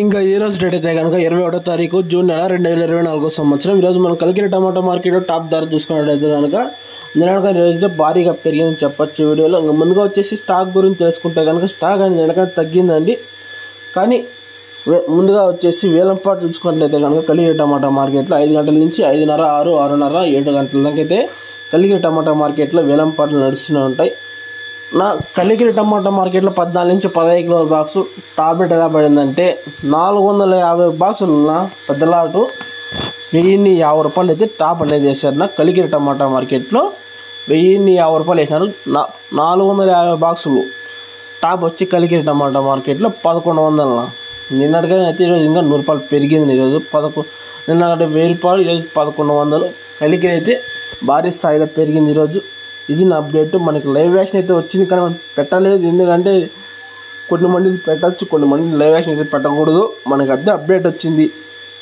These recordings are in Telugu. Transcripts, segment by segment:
ఇంకా ఈ రోజు డేట్ అయితే కనుక 21వ తారీఖు జూన్ నెల 2024 సంవత్సరం. ఈరోజు మనం కలికిరి టమాటో మార్కెట్ టాప్ ధర చూసుకున్నట్టయితే కనుక ఈరోజు భారీగా పెరిగిందని చెప్పొచ్చు. వీడియోలో ఇంకా ముందుగా వచ్చేసి స్టాక్ గురించి తెలుసుకుంటే కనుక స్టాక్ అనేది వెనక తగ్గిందండి. కానీ ముందుగా వచ్చేసి వేలంపాటు చూసుకున్నట్లయితే కనుక కలికిరి టమాటో మార్కెట్లో 5 గంటల నుంచి 5:30, 6, 6:30, 7 గంటల దాకా అయితే కలికిరి టమాటో మార్కెట్లో వేలంపాట్లు నడుస్తూనే ఉంటాయి. నా కలికిరి టమాటో మార్కెట్లో 14 నుంచి 15 కిలోల బాక్స్ టాప్ రేట్ ఎలా పడిందంటే 450 బాక్సులు ఉన్న పెద్ద లాటు 1050 రూపాయలు అయితే టాప్ అనేది వేశారు. నా కలికిరి టమాటో మార్కెట్లో 1050 రూపాయలు వేసినారు. 450 బాక్సులు టాప్ వచ్చి కలికిరి టమాటో మార్కెట్లో 1100. నిన్నటికైనా అయితే ఈరోజు ఇంకా 100 రూపాయలు పెరిగింది. ఈరోజు నిన్న 1000 రూపాయలు, ఈరోజు 1100. కలికిరి అయితే భారీ స్థాయిలో పెరిగింది ఈరోజు. ఇది నా అప్డేట్. మనకి లైవ్ యాక్షన్ అయితే వచ్చింది కానీ మనం పెట్టలేదు, ఎందుకంటే కొన్ని మంది పెట్టచ్చు, కొన్ని మంది లైవ్ యాక్షన్ అయితే పెట్టకూడదు. మనకి అదే అప్డేట్ వచ్చింది.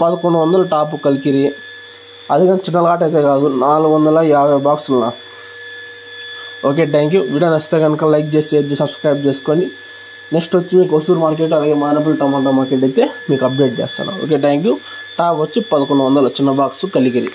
1100 టాప్ కలికిరి. అది కానీ చిన్న లాట్ అయితే కాదు, 450 బాక్సులు. Okay, thank you. వీడియో నచ్చితే కనుక లైక్ చేసి షేర్ చేసి సబ్స్క్రైబ్ చేసుకోండి. నెక్స్ట్ వచ్చి మీకు హొసూరు మార్కెట్ అలాగే మానపల్లి టమాటో మార్కెట్ అయితే మీకు అప్డేట్ చేస్తాను. Okay, thank you. టాప్ వచ్చి 1100 చిన్న బాక్స్ కలికిరి.